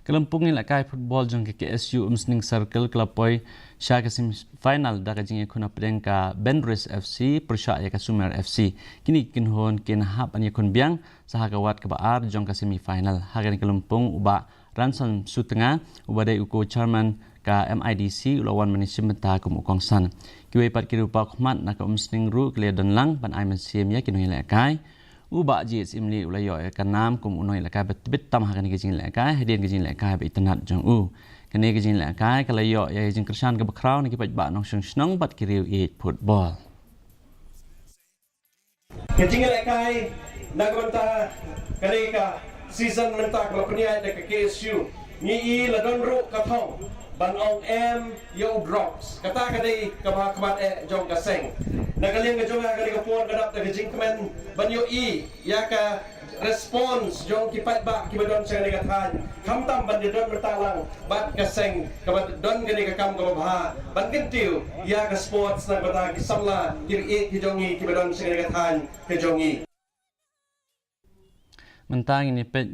Kelampung ni lakai football jong ke KSU Umsning Circle kelapoi sya ke semifinal da kajing yakun apdeng ka Bendres FC persya ya ka Sumer FC. Kini kinhon kin hap an yakun biang sahagawat ke baar jong ke semifinal. Hagan kelampung uba Ransom Sutengah uba dai uko chairman ka MIDC ulawan management ta kum ukongsan. Kiwe pat kirupa khmat na ka Umsning ru kle don lang pan ai man sim ya kinhon lakai. Uba jis imli ulayo kanam kum unoi lakai bet tam hakan gejing lakai hedien gejing lakai be internet jong u kene gejing lakai kalayo ya gejing kersan ke bakraw ni kipat ba nong snong bat kiriu e football gejing lakai nagonta kalika season menta kalau punya ada ke KSU ni i ladon ru kathong ban ong em yo drops kata kadai kabat jong kaseng nagaling jong kali ka puan kadap ta gejing kemen ban yo i ya ka response jong kipat ba kibadon sa kali kathan kamtam ban don bertalang bat kaseng kabat don kali ka kam kabha ban kintiu ya ka sports na bata kisamla kiri kijongi kibadon sa kali kathan kijongi mentang ini pet